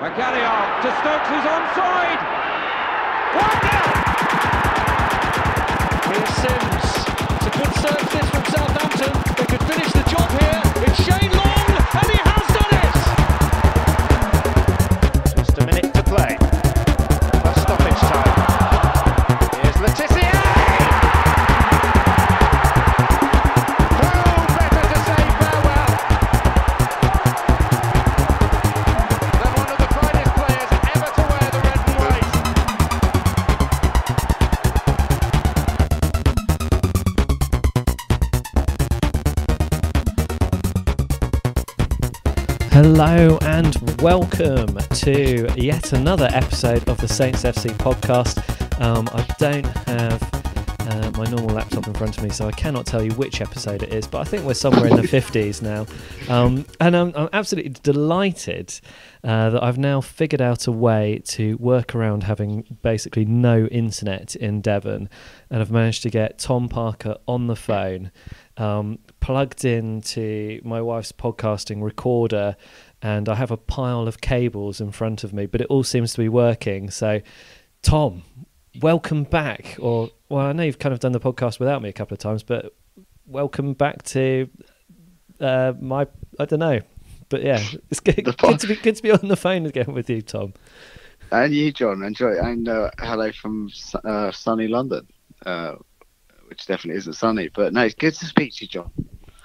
Magalhaes to Stokes, who's onside. 1-0. Here's Sims. It's a good serve this from Southampton. They could finish the job here. It's Shane Long, and he has done it. Just a minute to play. That's stoppage time. Here's Letizia. Who better to say farewell than one of the finest players ever to wear the red and white. Hello and welcome to yet another episode of the Saints FC podcast. I don't have my normal laptop in front of me, so I cannot tell you which episode it is, but I think we're somewhere in the 50s now. And I'm absolutely delighted that I've now figured out a way to work around having basically no internet in Devon, and I've managed to get Tom Parker on the phone, plugged into my wife's podcasting recorder, and I have a pile of cables in front of me, but it all seems to be working. So, Tom, welcome back. Well, I know you've kind of done the podcast without me a couple of times, but welcome back to I don't know. But yeah, it's good to be on the phone again with you, Tom. And you, John. Enjoy. And hello from sunny London, which definitely isn't sunny. But no, it's good to speak to you, John.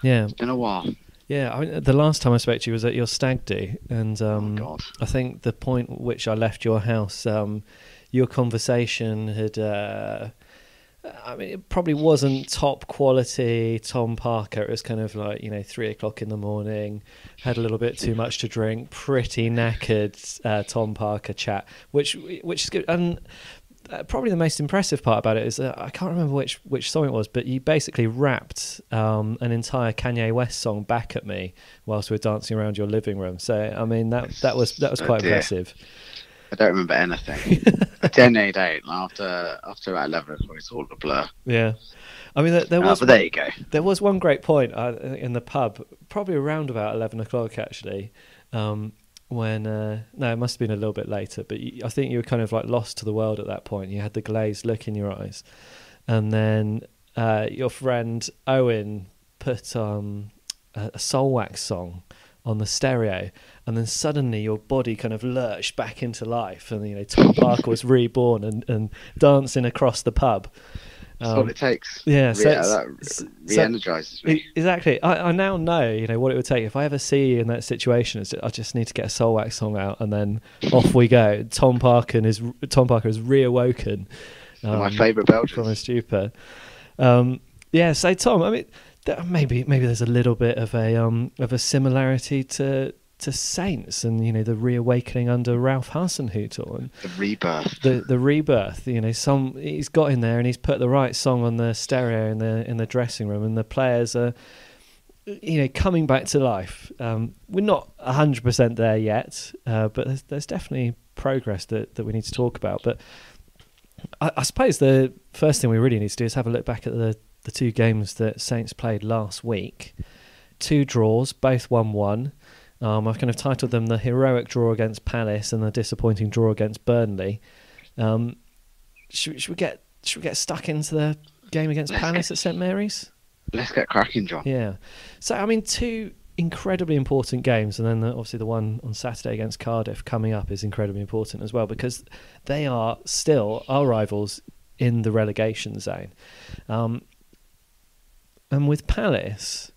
Yeah, it's been a while. Yeah, I mean, the last time I spoke to you was at your stag do, and oh God. I think the point at which I left your house, your conversation had, I mean, it probably wasn't top quality Tom Parker. It was kind of like, 3 o'clock in the morning, had a little bit too much to drink, pretty knackered Tom Parker chat, which is good. And probably the most impressive part about it is I can't remember which song it was, but you basically rapped an entire Kanye West song back at me whilst we were dancing around your living room. So I mean that was quite impressive. I don't remember anything. I genuinely don't. After about 11 o'clock, it's all a blur. Yeah, I mean there was. But there you go. There was one great point in the pub, probably around about 11 o'clock actually. When no, it must have been a little bit later, but I think you were kind of like lost to the world at that point. You had the glazed look in your eyes, and then your friend Owen put a Soulwax song on the stereo, and then suddenly your body kind of lurched back into life, and Tom Parker was reborn and dancing across the pub. That's what it takes. Yeah, that re-energises me. Exactly. I now know, what it would take. If I ever see you in that situation, I just need to get a Soulwax song out, and then off we go. Tom Parker is reawoken. My favourite Belgians. From a stupor. Yeah. So Tom, I mean, maybe there's a little bit of a similarity to Saints and the reawakening under Ralph Hasenhüttl and the rebirth. The rebirth. He's got in there and he's put the right song on the stereo in the dressing room, and the players are coming back to life. We're not 100% there yet, but there's definitely progress that we need to talk about. But I suppose the first thing we really need to do is have a look back at the two games that Saints played last week. 2 draws, both 1-1. I've kind of titled them the heroic draw against Palace and the disappointing draw against Burnley. Should we get stuck into the game against Palace at St Mary's? Let's get cracking, John. Yeah. So, I mean, 2 incredibly important games, and then obviously the one on Saturday against Cardiff coming up is incredibly important as well, because they are still our rivals in the relegation zone. And with Palace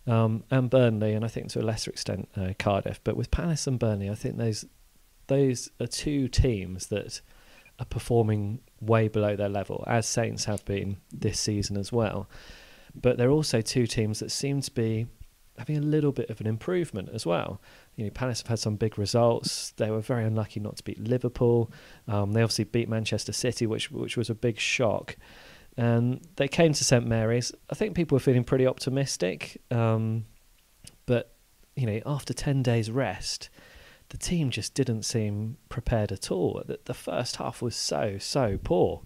and Burnley, and I think to a lesser extent Cardiff, but with Palace and Burnley, I think those are 2 teams that are performing way below their level, as Saints have been this season as well. But they're also 2 teams that seem to be having a little bit of an improvement as well. Palace have had some big results. They were very unlucky not to beat Liverpool. They obviously beat Manchester City, which was a big shock. And they came to St Mary's. I think people were feeling pretty optimistic. But, after 10 days rest, the team just didn't seem prepared at all. The first half was so poor.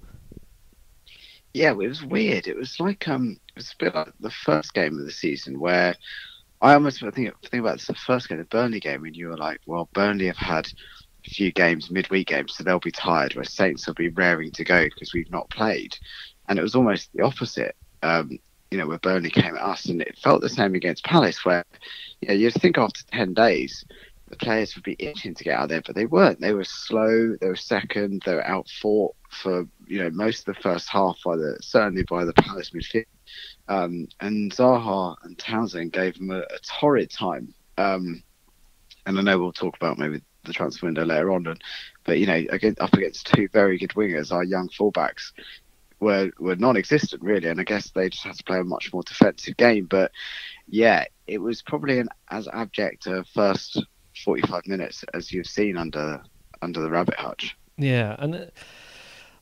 Yeah, it was weird. It was like it was a bit like the first game of the season, where I almost think about the first game, the Burnley game, and you were like, well, Burnley have had few games, midweek games, so they'll be tired, where Saints will be raring to go because we've not played. And it was almost the opposite, where Burnley came at us, and it felt the same against Palace, where you'd think after 10 days the players would be itching to get out there, but they weren't. They were slow, they were second, they were outfought for most of the first half certainly by the Palace midfield. And Zaha and Townsend gave them a torrid time. And I know we'll talk about maybe the transfer window later on, but up against two very good wingers, our young fullbacks were non-existent really, and I guess they just had to play a much more defensive game. But yeah, it was probably an as abject a first 45 minutes as you've seen under the rabbit hutch. Yeah, and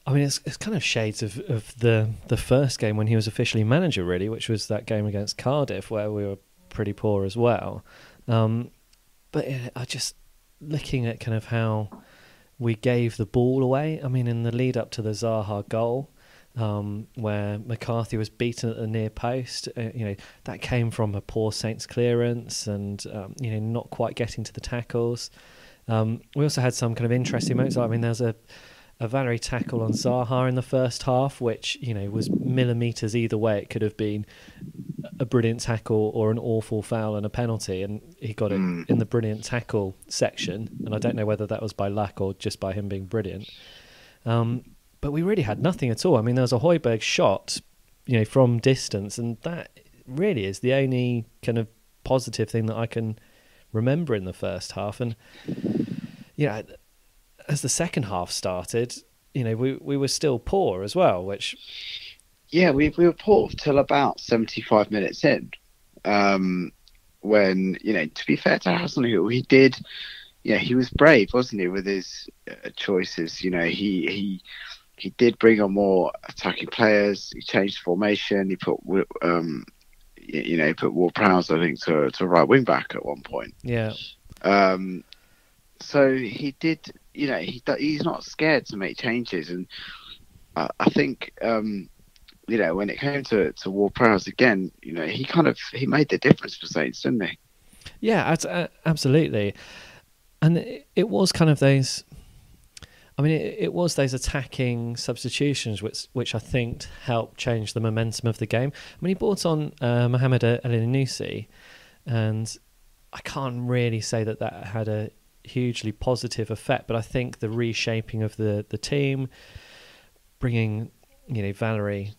I mean it's kind of shades of the first game when he was officially manager, really, which was that game against Cardiff where we were pretty poor as well. But I just looking at kind of how we gave the ball away. I mean, in the lead up to the Zaha goal, where McCarthy was beaten at the near post, that came from a poor Saints clearance and not quite getting to the tackles. We also had some kind of interesting moments. I mean, there's a Valerie tackle on Zaha in the first half, which was millimetres either way. It could have been a brilliant tackle or an awful foul and a penalty, and he got it in the brilliant tackle section. And I don't know whether that was by luck or just by him being brilliant. But we really had nothing at all. I mean, there was a Højbjerg shot, from distance, and that really is the only kind of positive thing that I can remember in the first half. And as the second half started, we were still poor as well, which... Yeah, we were poor till about 75 minutes in, when, to be fair to Hasenhüttl, he did, he was brave, wasn't he, with his choices. He did bring on more attacking players. He changed formation. He put, he put Ward-Prowse, I think, to right wing back at one point. Yeah. So he did, he's not scared to make changes, and I think. When it came to Ward-Prowse again, he made the difference for Saints, didn't he? Yeah, absolutely. And it was kind of those... I mean, it was those attacking substitutions which I think helped change the momentum of the game. I mean, he brought on Mohamed El-Nussi, and I can't really say that had a hugely positive effect, but I think the reshaping of the team, bringing, Valerie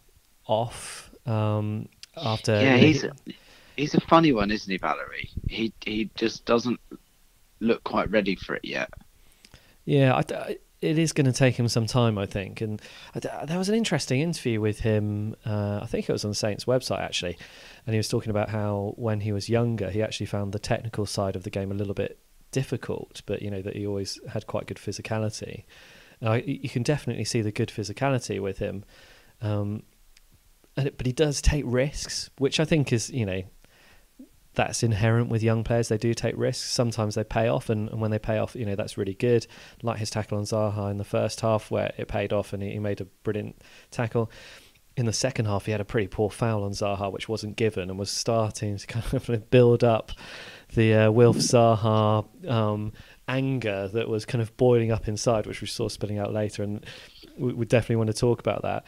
off after... Yeah, he's a funny one, isn't he, Valerie? He just doesn't look quite ready for it yet. Yeah, it is going to take him some time, I think. And there was an interesting interview with him, I think it was on the Saints website actually, and he was talking about how when he was younger he actually found the technical side of the game a little bit difficult, but that he always had quite good physicality. You can definitely see the good physicality with him. But he does take risks, which I think is, that's inherent with young players. They do take risks. Sometimes they pay off, and when they pay off, that's really good. Like his tackle on Zaha in the first half, where it paid off and he made a brilliant tackle. In the second half, he had a pretty poor foul on Zaha, which wasn't given, and was starting to kind of build up the Wilf Zaha anger that was kind of boiling up inside, which we saw spilling out later, and we definitely want to talk about that.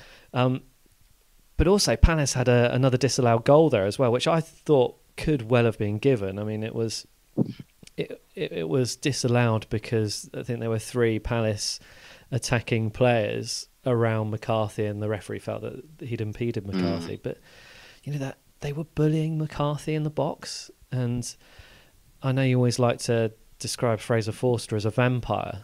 But also, Palace had another disallowed goal there as well, which I thought could well have been given. I mean, it was disallowed because I think there were 3 Palace attacking players around McCarthy, and the referee felt that he'd impeded McCarthy. But that they were bullying McCarthy in the box, and I know you always like to describe Fraser Forster as a vampire,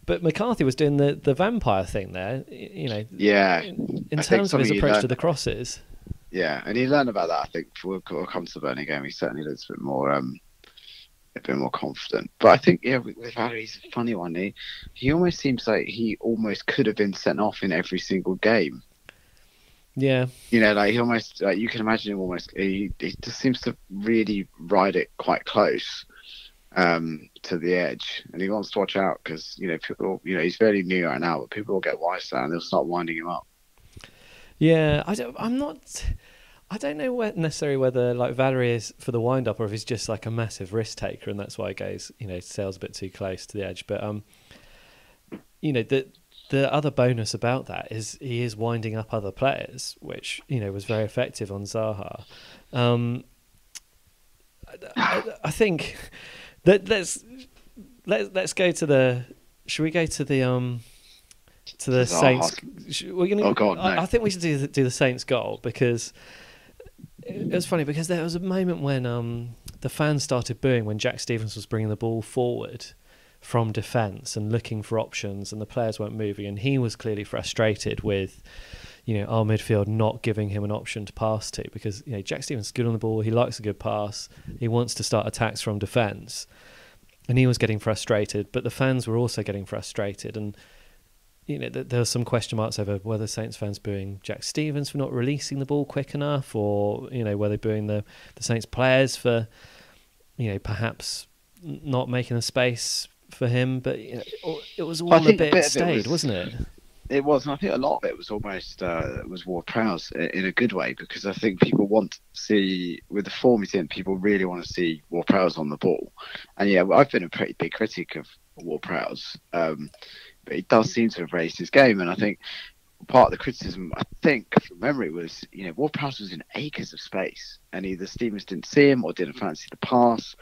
but McCarthy was doing the vampire thing there, Yeah. in terms of his approach to the crosses. Yeah, and he learned about that. I think we'll come to the Burnley game. He certainly looks a bit more confident. But I think, with Valerie, he's a funny one. He almost seems like he almost could have been sent off in every single game. Yeah. He almost, you can imagine him almost, he just seems to really ride it quite close to the edge, and he wants to watch out because people, he's fairly new right now, but people will get wise and they'll start winding him up. Yeah, I don't know necessarily whether like Valerie is for the wind up or if he's just like a massive risk taker and that's why he goes, sails a bit too close to the edge. But the other bonus about that is he is winding up other players, which was very effective on Zaha. I think that let's go to the. Should we go to the Saints? We're gonna. Oh God, no. I think we should do the Saints goal because it was funny because there was a moment when the fans started booing when Jack Stevens was bringing the ball forward from defence and looking for options, and the players weren't moving, and he was clearly frustrated with our midfield not giving him an option to pass to because Jack Stevens is good on the ball, he likes a good pass, he wants to start attacks from defence, and he was getting frustrated, but the fans were also getting frustrated, and there were some question marks over whether Saints fans booing Jack Stevens for not releasing the ball quick enough, or were they booing the Saints players for perhaps not making the space for him, but it was all a bit stayed, wasn't it? It was, and I think a lot of it was almost was Ward-Prowse in a good way, because I think people want to see, with the form he's in, people really want to see Ward-Prowse on the ball. And yeah, I've been a pretty big critic of Ward-Prowse, but he does seem to have raised his game. And I think part of the criticism, I think, from memory, was Ward-Prowse was in acres of space, and either Stevens didn't see him or didn't fancy the pass.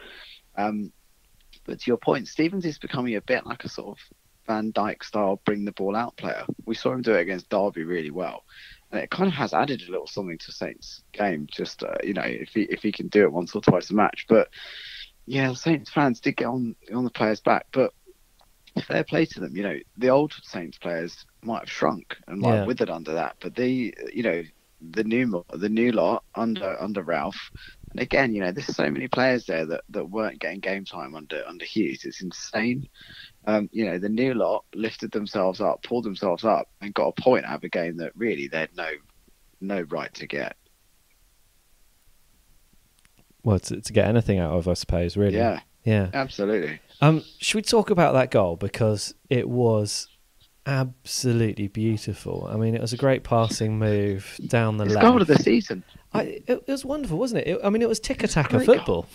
But to your point, Stevens is becoming a bit like a sort of Van Dijk style bring the ball out player. We saw him do it against Derby really well, and it kind of has added a little something to Saints' game. Just if he can do it once or twice a match. But yeah, the Saints fans did get on the players' back. But fair play to them. The old Saints players might have shrunk and might have withered under that, but the new lot under Ralph. And again, there's so many players there that weren't getting game time under Hughes. It's insane. The new lot lifted themselves up, pulled themselves up, and got a point out of a game that really they had no right to get. Well, to get anything out of, I suppose, really. Yeah, absolutely. Should we talk about that goal, because it was absolutely beautiful. I mean, it was a great passing move down the left. Goal of the season. It was wonderful, wasn't it? It was tick-a-tack football. Goal.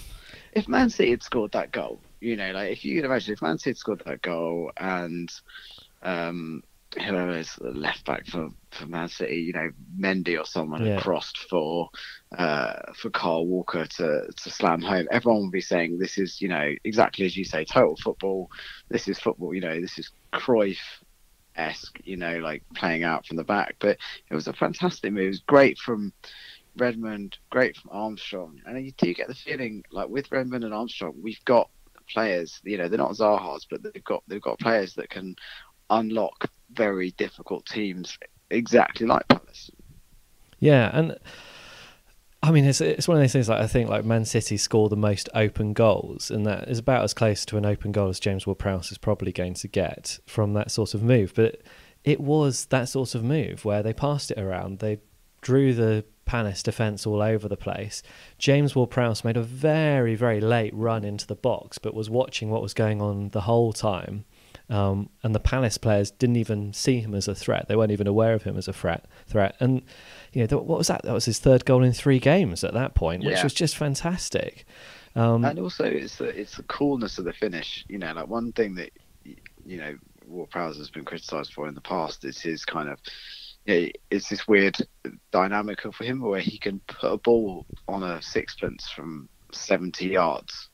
If Man City had scored that goal, if you could imagine, if Man City had scored that goal and whoever is the left back for Man City, Mendy or someone had crossed for Kyle Walker to slam home, everyone would be saying this is, exactly as you say, total football. This is football, this is Cruyff-esque, like playing out from the back. But it was a fantastic move. It was great from Redmond, great from Armstrong, and you do get the feeling like with Redmond and Armstrong, we've got players. They're not Zaha's, but they've got players that can unlock very difficult teams, exactly like Palace. Yeah, and I mean it's one of those things. Like I think like Man City score the most open goals, and that is about as close to an open goal as James Ward-Prowse is probably going to get from that sort of move. But it was that sort of move where they passed it around, they drew the Palace defence all over the place. James Ward-Prowse made a very, very late run into the box, but was watching what was going on the whole time. And the Palace players didn't even see him as a threat. They weren't even aware of him as a threat. And what was that? That was his third goal in 3 games at that point, which was just fantastic. And also, it's the coolness of the finish. Like one thing that Ward-Prowse has been criticised for in the past is his kind of. It's this weird dynamic for him where he can put a ball on a sixpence from 70 yards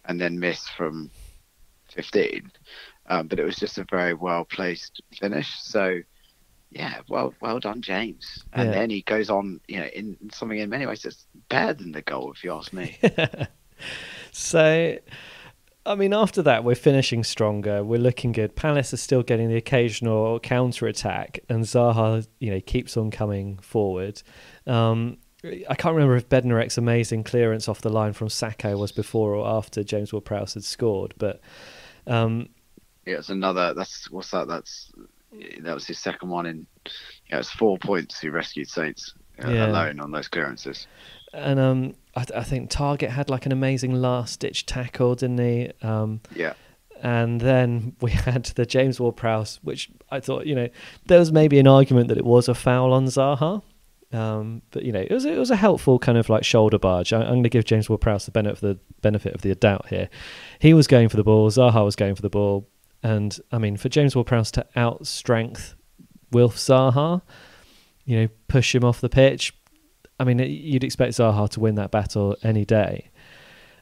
and then miss from 15. But it was just a very well-placed finish. So, yeah, well done, James. And then he goes on, in something in many ways that's better than the goal, if you ask me. So, I mean, after that, we're finishing stronger. We're looking good. Palace are still getting the occasional counter-attack, and Zaha, keeps on coming forward. I can't remember if Bednarek's amazing clearance off the line from Sacco was before or after James Ward-Prowse had scored, but it's another. That was his second one in. It's 4 points. He rescued Saints alone on those clearances. And I think Target had like an amazing last-ditch tackle, didn't he? And then we had the James Ward-Prowse, which I thought, there was maybe an argument that it was a foul on Zaha. But it was a helpful kind of like shoulder barge. I'm going to give James Ward-Prowse the benefit of the doubt here. He was going for the ball. Zaha was going for the ball, and I mean, for James Ward-Prowse to outstrength Wilf Zaha, push him off the pitch. I mean, you'd expect Zaha to win that battle any day.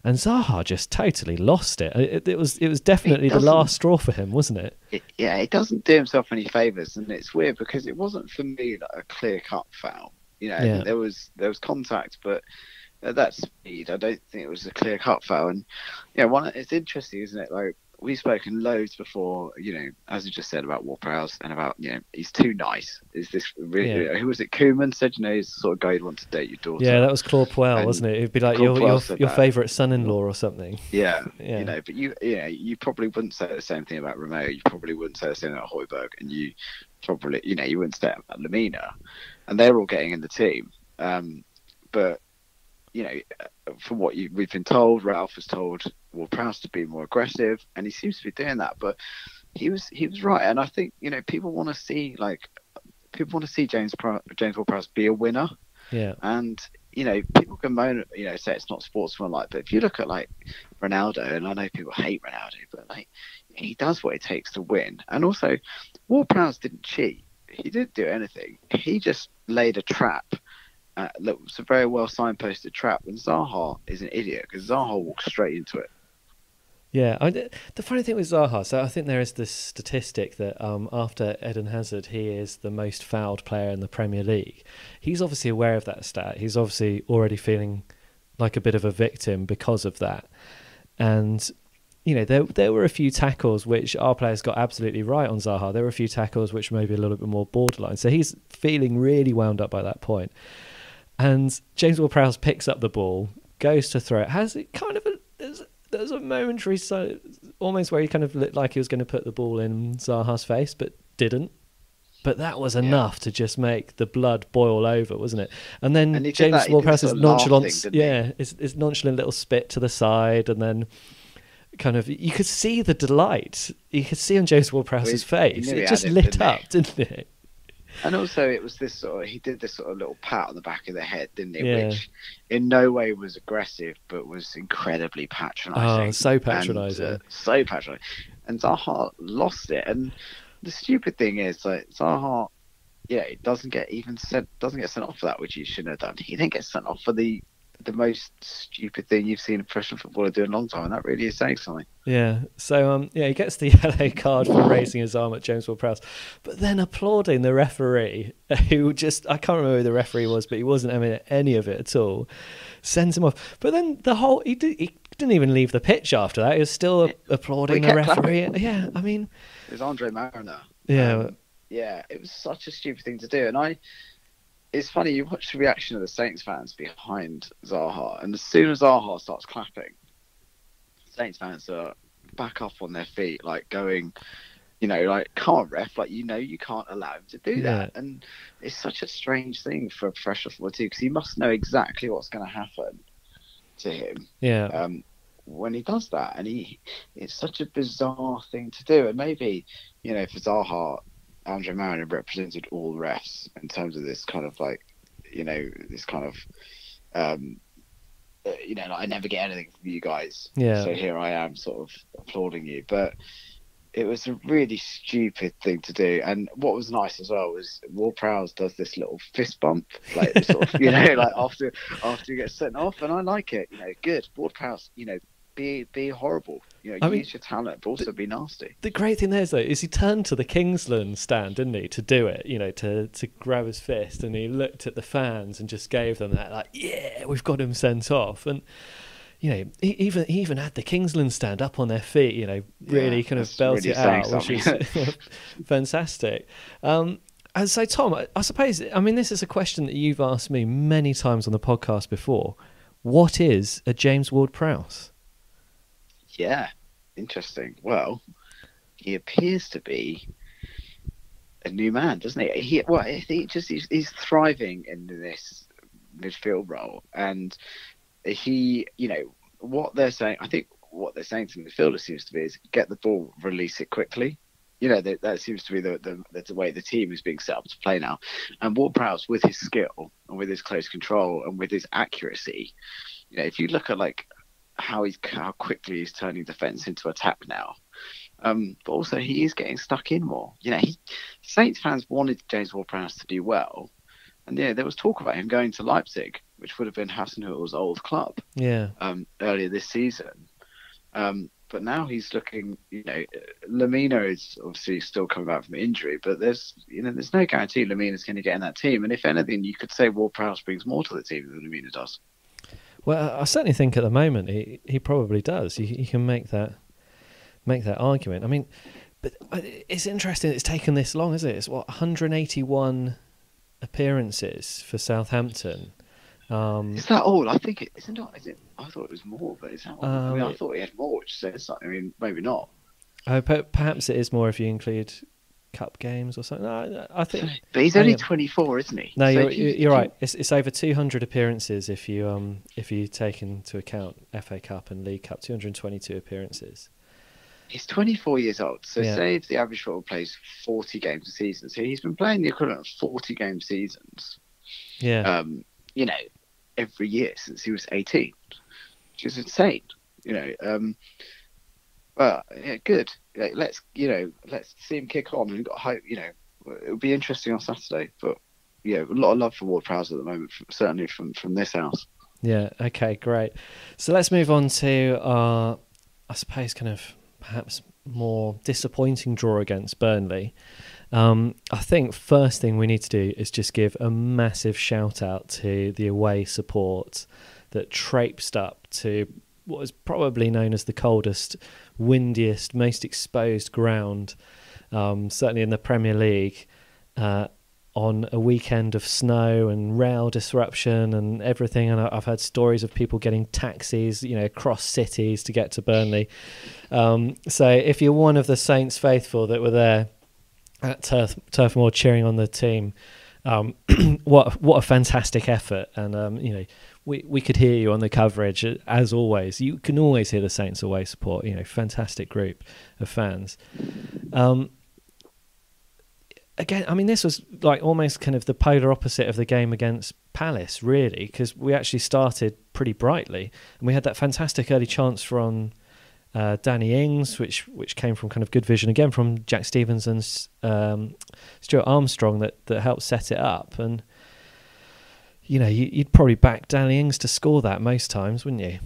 And Zaha just totally lost it. It was definitely the last straw for him, wasn't it? It doesn't do himself any favours, and it's weird because it wasn't for me like a clear-cut foul. There was contact, but at that speed, I don't think it was a clear-cut foul. And it's interesting, isn't it? Like, we've spoken loads before, as you just said about Ward-Prowse and about, he's too nice. Is this really, who was it? Koeman said, he's the sort of guy who'd want to date your daughter. Yeah, that was Claude Puel, wasn't it? It'd be like your favourite son-in-law or something. Yeah. But you probably wouldn't say the same thing about Romeo. You probably wouldn't say the same about Højbjerg, and you probably, you wouldn't say it about Lamina. And they're all getting in the team. But, from what we've been told, Ralph has told Ward-Prowse to be more aggressive, and he seems to be doing that. But he was right, and I think people want to see James Ward-Prowse be a winner. Yeah. And people can moan, say it's not sportsmanlike, but if you look at like Ronaldo, and I know people hate Ronaldo, but like he does what it takes to win. And also, Ward-Prowse didn't cheat. He didn't do anything. He just laid a trap. That was a very well signposted trap, and Zaha is an idiot because Zaha walked straight into it. Yeah, the funny thing with Zaha, so I think there is this statistic that after Eden Hazard, he is the most fouled player in the Premier League. He's obviously aware of that stat. He's obviously already feeling like a bit of a victim because of that. And there were a few tackles which our players got absolutely right on Zaha. There were a few tackles which may be a little bit more borderline. So he's feeling really wound up by that point. And James Ward-Prowse picks up the ball, goes to throw it. Has it kind of there's a momentary, almost where he kind of looked like he was going to put the ball in Zaha's face, but didn't. But that was enough to just make the blood boil over, wasn't it? And then James Ward-Prowse's nonchalance, his nonchalant little spit to the side, and then kind of you could see the delight. You could see on James Ward-Prowse's face. It just lit up, didn't it? And also, it was he did this sort of little pat on the back of the head, didn't he? Yeah. Which in no way was aggressive, but was incredibly patronising. Oh, so patronising. So patronising. And Zaha lost it. And the stupid thing is, like, Zaha, he doesn't get sent off for that, which he shouldn't have done. He didn't get sent off for the most stupid thing you've seen a professional footballer do in a long time, and that really is saying something. Yeah. So he gets the yellow card for raising his arm at James Ward-Prowse, but then applauding the referee, who I can't remember who the referee was, but he wasn't having any of it at all. Sends him off. But then he didn't even leave the pitch after that. He was still applauding the referee. Clapping. Yeah, I mean, it was Andre Mariner. Yeah. It was such a stupid thing to do, and it's funny, you watch the reaction of the Saints fans behind Zaha, and as soon as Zaha starts clapping, Saints fans are back up on their feet, like going, like, come on, ref, like, you can't allow him to do that. And it's such a strange thing for a professional footballer too, because he must know exactly what's going to happen to him. Yeah. When he does that, and it's such a bizarre thing to do, and maybe, for Zaha, Andre Mariner represented all refs in terms of this kind of like, this kind of, like, I never get anything from you guys. Yeah. So here I am sort of applauding you. But it was a really stupid thing to do. And what was nice as well was Ward-Prowse does this little fist bump, like sort of, like after he gets sent off. And I like it, good. Ward-Prowse, be horrible. Use your talent, but also be nasty. The great thing there is, though, is he turned to the Kingsland stand, didn't he, to do it, to grab his fist, and he looked at the fans and just gave them that, like, yeah, we've got him sent off. And, he even had the Kingsland stand up on their feet, really kind of belt really it out, which is fantastic. And so, Tom, I suppose, this is a question that you've asked me many times on the podcast before. What is a James Ward-Prowse? Yeah, interesting. Well, he appears to be a new man, doesn't he? He's thriving in this midfield role, and what they're saying, I think what they're saying to the midfielder seems to be is get the ball, release it quickly, that seems to be the way the team is being set up to play now. And Ward-Prowse, with his skill and with his close control and with his accuracy, if you look at like how quickly he's turning defence into attack now. But also he is getting stuck in more. Saints fans wanted James Ward-Prowse to do well, and there was talk about him going to Leipzig, which would have been Hasenhüttl's old club. Yeah. Earlier this season. But now he's looking. Lamina is obviously still coming back from injury, but there's no guarantee Lamina's going to get in that team. And if anything, you could say Ward-Prowse brings more to the team than Lamina does. Well, I certainly think at the moment he probably does. You can make that argument. I mean, but it's interesting it's taken this long, isn't it? It's 181 appearances for Southampton. Is that all? I think is it? I thought it was more, but is that all? I thought he had more, which says something. I mean, maybe not. Perhaps it is more if you include cup games or something. No, I think. But he's only 24, isn't he? No, you're right. It's over 200 appearances if you take into account FA Cup and League Cup. 222 appearances. He's 24 years old, so say if the average football plays 40 games a season, so he's been playing the equivalent of 40 game seasons. Yeah. Every year since he was 18, which is insane. But yeah, good. Let's see him kick on. We've got hope. It'll be interesting on Saturday. But a lot of love for Ward-Prowse at the moment, certainly from this house. Yeah. Okay. Great. So let's move on to our, I suppose, kind of perhaps more disappointing draw against Burnley. I think first thing we need to do is just give a massive shout out to the away support that traipsed up to what is probably known as the coldest, windiest, most exposed ground, certainly in the Premier League, on a weekend of snow and rail disruption and everything. And I've heard stories of people getting taxis, across cities to get to Burnley. So if you're one of the Saints faithful that were there at Turf Moor cheering on the team, what a fantastic effort. And we could hear you on the coverage as always. You can always hear the Saints away support. Fantastic group of fans. Again, I mean, this was like almost kind of the polar opposite of the game against Palace, really, because we actually started pretty brightly, and we had that fantastic early chance from Danny Ings, which came from kind of good vision again from Jack Stevens and Stuart Armstrong that helped set it up. And you'd probably back Danny Ings to score that most times, wouldn't you?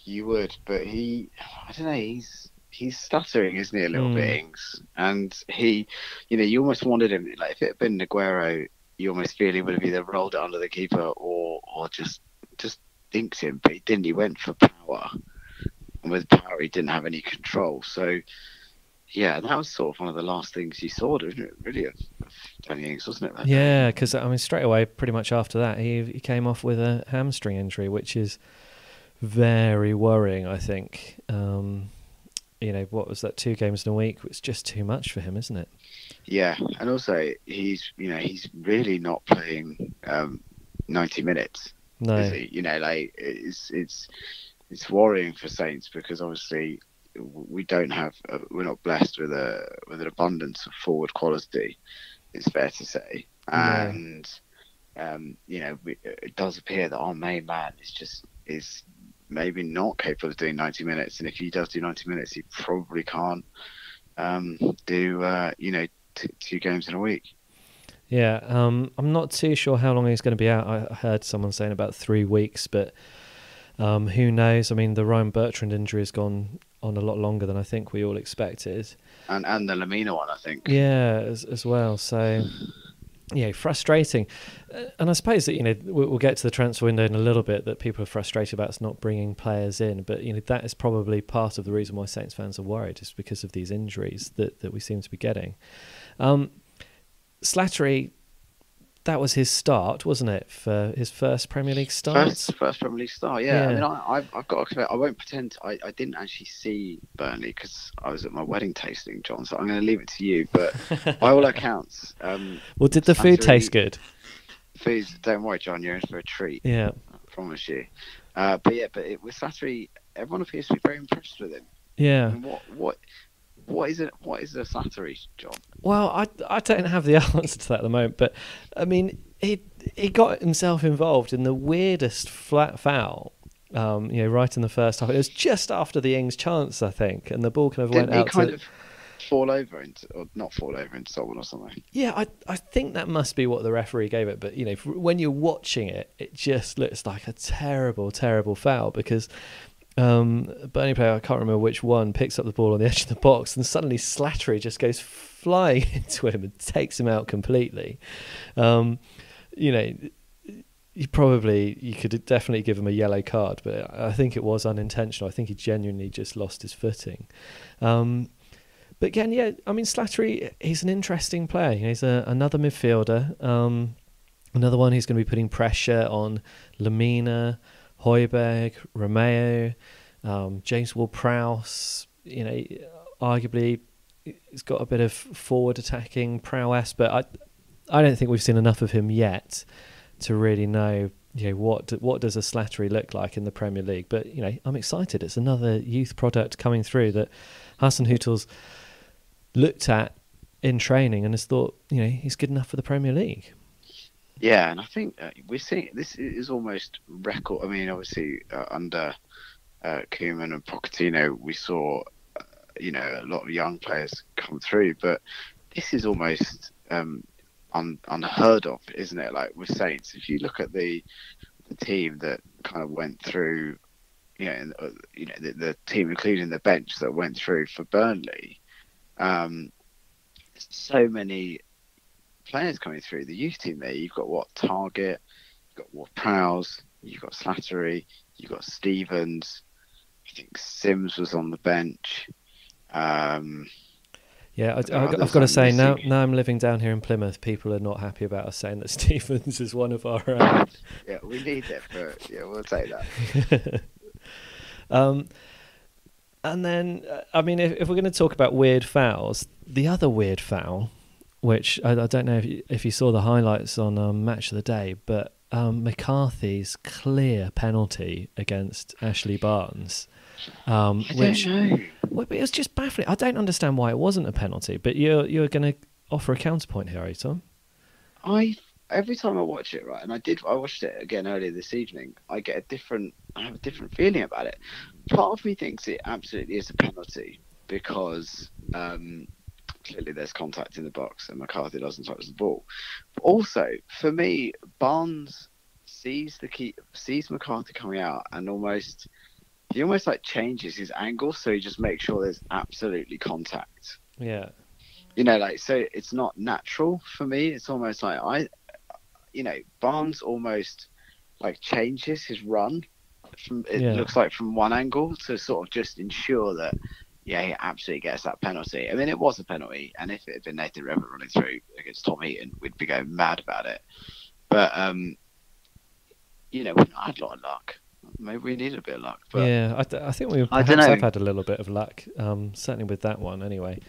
You would, but I don't know, he's stuttering, isn't he, a little bit, Ings? And he, you almost wanted him, like if it had been Aguero, you almost feel he would have either rolled it under the keeper or just dinked him, but he didn't. He went for power, and with power he didn't have any control. So yeah, that was sort of one of the last things you saw, wasn't it, really, of Danny Ings, wasn't it? Yeah, because I mean, straight away, pretty much after that, he came off with a hamstring injury, which is very worrying, I think. What was that, 2 games in a week? It's just too much for him, isn't it? Yeah, and also he's really not playing 90 minutes. No, is he? It's worrying for Saints because obviously we're not blessed with an abundance of forward quality. It's fair to say, and it does appear that our main man is maybe not capable of doing 90 minutes, and if he does do 90 minutes, he probably can't do 2 games in a week. Yeah, I'm not too sure how long he's going to be out. I heard someone saying about 3 weeks, but who knows? I mean, the Ryan Bertrand injury has gone on a lot longer than I think we all expected, and the Lamina one, I think. Yeah, as well. So yeah, frustrating. And I suppose that, we'll get to the transfer window in a little bit, that people are frustrated about us not bringing players in. But, that is probably part of the reason why Saints fans are worried, is because of these injuries that we seem to be getting. Slattery, that was his start, wasn't it, for his first Premier League start? First Premier League start, yeah. I mean, I've got to admit, I won't pretend I didn't actually see Burnley because I was at my wedding tasting, John, so I'm going to leave it to you. But by all accounts... well, did the food taste good? Food, don't worry, John, you're in for a treat. Yeah. I promise you. But with Slattery, everyone appears to be very impressed with him. Yeah. I mean, what what is it? What is the Slattery job? Well, I don't have the answer to that at the moment, but I mean, he got himself involved in the weirdest flat foul. Right in the first half. It was just after the Ings chance, I think, and the ball kind of went out. Didn't he kind of fall over into, or not fall over into someone or something? Yeah, I think that must be what the referee gave it. But when you're watching it, it just looks like a terrible, terrible foul because Burnley player, I can't remember which one, picks up the ball on the edge of the box, and suddenly Slattery just goes flying into him and takes him out completely. You could definitely give him a yellow card, but I think it was unintentional. I think he genuinely just lost his footing. But again, Slattery, he's an interesting player. He's another midfielder, another one who's going to be putting pressure on Lamina, Højbjerg, Romeo, James Ward-Prowse. Arguably, he's got a bit of forward attacking prowess, but I don't think we've seen enough of him yet to really know, what does a Slattery look like in the Premier League. But, I'm excited. It's another youth product coming through that Hasenhüttl's looked at in training and has thought, he's good enough for the Premier League. Yeah, and I think we're seeing, this is almost record. I mean, obviously, under Koeman and Pochettino, we saw, a lot of young players come through, but this is almost unheard of, isn't it? Like with Saints, if you look at the team that kind of went through, the team including the bench that went through for Burnley, so many players coming through the youth team there. You've got Target, you've got Ward-Prowse, you've got Slattery, you've got Stevens. I think Sims was on the bench. Yeah, I've got to say, now I'm living down here in Plymouth, people are not happy about us saying that Stevens is one of our... Yeah, we need it, but we'll take that. And then, if we're going to talk about weird fouls, the other weird foul, which I don't know if you saw the highlights on Match of the Day, but McCarthy's clear penalty against Ashley Barnes. I don't know. Well, it was just baffling. I don't understand why it wasn't a penalty, but you're going to offer a counterpoint here, Tom. Every time I watch it, right, and I watched it again earlier this evening, I have a different feeling about it. Part of me thinks it absolutely is a penalty because clearly there's contact in the box and McCarthy doesn't touch the ball. But also, for me, Barnes sees McCarthy coming out and he almost like changes his angle, so he just makes sure there's absolutely contact. Yeah. So it's not natural for me. It's almost like Barnes almost like changes his run looks like from one angle to sort of just ensure that, he absolutely gets that penalty. I mean, it was a penalty, and if it had been Nathan Redmond running through against Tom Heaton, we'd be going mad about it. But, we've not had a lot of luck. Maybe we need a bit of luck. But yeah, I think we perhaps have had a little bit of luck, certainly with that one anyway.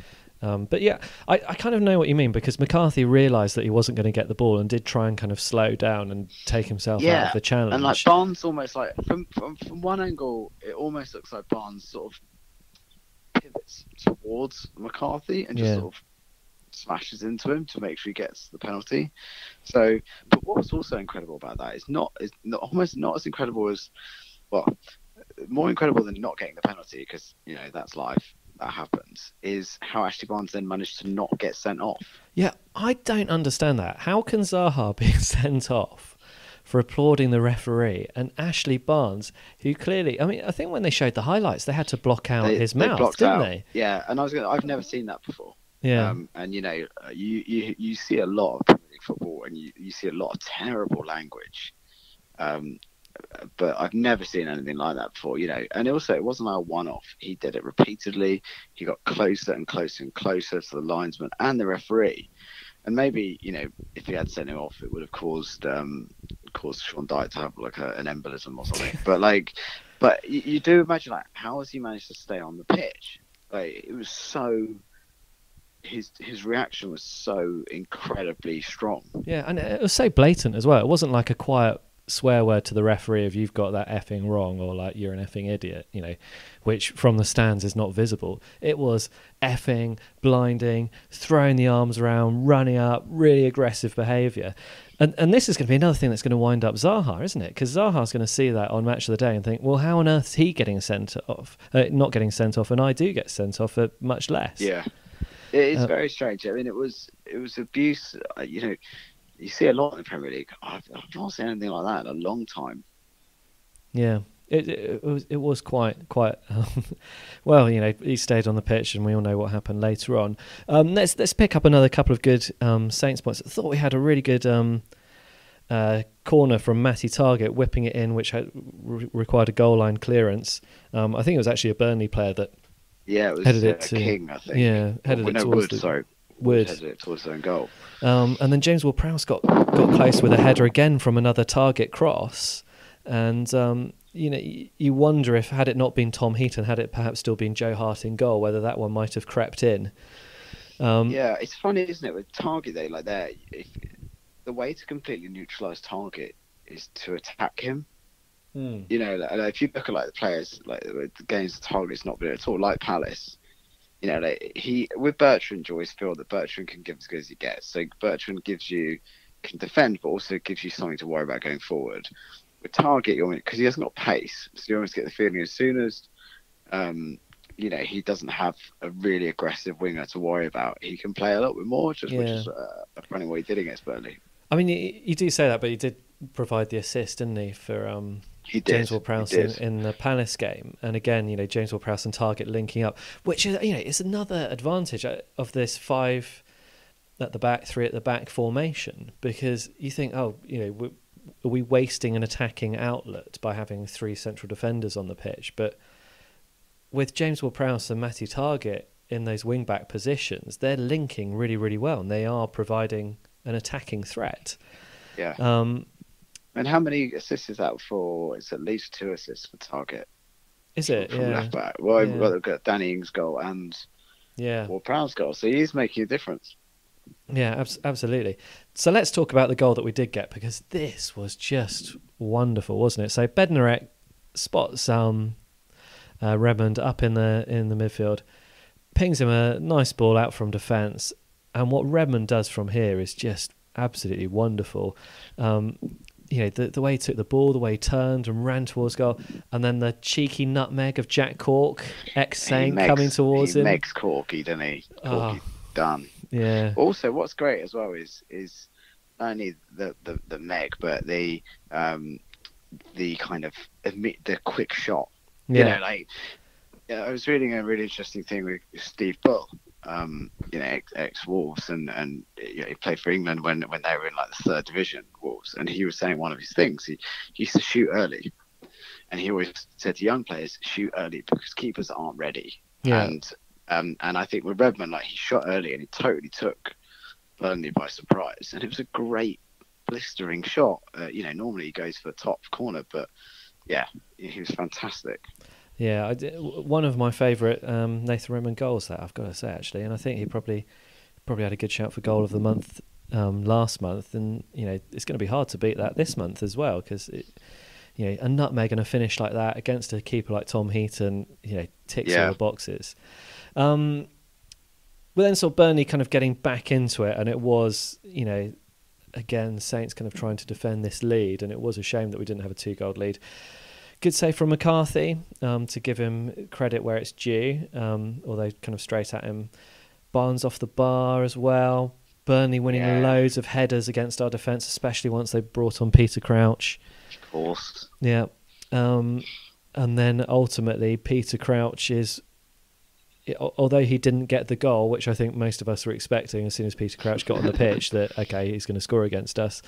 But yeah, I kind of know what you mean, because McCarthy realised that he wasn't going to get the ball and did try and kind of slow down and take himself out of the challenge. And like Barnes almost like, from one angle, it almost looks like Barnes sort of pivots towards McCarthy and just sort of smashes into him to make sure he gets the penalty. So, but what's also incredible about that is almost not as incredible as, more incredible than not getting the penalty, because that's life, that happens, is how Ashley Barnes then managed to not get sent off. Yeah, I don't understand that. How can Zaha be sent off for applauding the referee, and Ashley Barnes, who clearly, I think when they showed the highlights, they had to block out his mouth, didn't they? Yeah, and I've never seen that before. Yeah, and you see a lot of Premier League football, and you see a lot of terrible language, but I've never seen anything like that before. And also it wasn't a one-off. He did it repeatedly. He got closer and closer and closer to the linesman and the referee. And maybe, if he had sent him off, it would have caused Sean Dyche to have like an embolism or something. but you do imagine, like, how has he managed to stay on the pitch? Like, it was so. His reaction was so incredibly strong. Yeah, and it was so blatant as well. It wasn't like a quiet swear word to the referee if you've got that effing wrong, or like you're an effing idiot, which from the stands is not visible. It was effing, blinding, throwing the arms around, running up, really aggressive behaviour. And this is going to be another thing that's going to wind up Zaha, isn't it? Because Zaha's going to see that on Match of the Day and think, well, how on earth is he getting sent off? Not getting sent off, and I do get sent off for much less. Yeah, it is very strange. I mean, it was abuse. You see a lot in the Premier League. I've not seen anything like that in a long time. Yeah, it was quite. Well, he stayed on the pitch, and we all know what happened later on. Let's pick up another couple of good Saints points. I thought we had a really good corner from Matty Targett, whipping it in, which required a goal line clearance. I think it was actually a Burnley player that. Yeah, it was headed it to King, I think. Yeah, headed it towards Wood headed it towards their own goal. And then James Ward-Prowse got close with a header again from another Targett cross. And, you wonder if, had it not been Tom Heaton, had it perhaps still been Joe Hart in goal, whether that one might have crept in. Yeah, it's funny, isn't it, with Targett, the way to completely neutralise Targett is to attack him. If you look at the players, the games Target's not been at all like Palace. With Bertrand, you always feel that Bertrand can give as good as he gets. So Bertrand can defend, but also gives you something to worry about going forward. With Targett, because he hasn't got pace, so you almost get the feeling as soon as he doesn't have a really aggressive winger to worry about, he can play a little bit more, which is running what he did against Burnley. I mean, you do say that, but he did provide the assist, didn't he, for James Ward-Prowse in the Palace game. And again, James Ward-Prowse and Targett linking up, which is, is another advantage of this 5 at the back, 3 at the back formation, because you think, are we wasting an attacking outlet by having 3 central defenders on the pitch? But with James Ward-Prowse and Matty Targett in those wing-back positions, they're linking really, really well, and they are providing an attacking threat. Yeah. And how many assists is that for? It's at least 2 assists for Targett. Is it? From left back. Well, we've got Danny Ings' goal and Ward-Prowse's goal, so he's making a difference. Yeah, absolutely. So let's talk about the goal that we did get, because this was just wonderful, wasn't it? So Bednarek spots Redmond up in the midfield, pings him a nice ball out from defence, and what Redmond does from here is just absolutely wonderful. The way he took the ball, the way he turned and ran towards goal, and then the cheeky nutmeg of Jack Cork, ex-Saint, coming towards him. He makes Corky, doesn't he? Corky done. Yeah. Also, what's great as well is not only the meg, but the kind of the quick shot. Yeah. I was reading a really interesting thing with Steve Bull, ex-Wolves, and he played for England when they were in the 3rd division, Wolves, and he was saying one of his things, he used to shoot early, and he always said to young players, shoot early because keepers aren't ready. Yeah. And I think with Redmond, he shot early and he totally took Burnley by surprise, and it was a great blistering shot. Normally he goes for the top corner, but yeah, he was fantastic. Yeah, one of my favourite Nathan Redmond goals, that I've got to say, actually, and I think he probably had a good shout for goal of the month last month, and it's going to be hard to beat that this month as well, because a nutmeg and a finish like that against a keeper like Tom Heaton, ticks all the boxes. But then saw Burnley kind of getting back into it, and it was again Saints kind of trying to defend this lead, and it was a shame that we didn't have a 2-goal lead. Good save from McCarthy, to give him credit where it's due, although kind of straight at him. Barnes off the bar as well. Burnley winning loads of headers against our defence, especially once they brought on Peter Crouch. Of course. Yeah. And then ultimately Peter Crouch is, although he didn't get the goal, which I think most of us were expecting as soon as Peter Crouch got on the pitch, that, okay, he's going to score against us.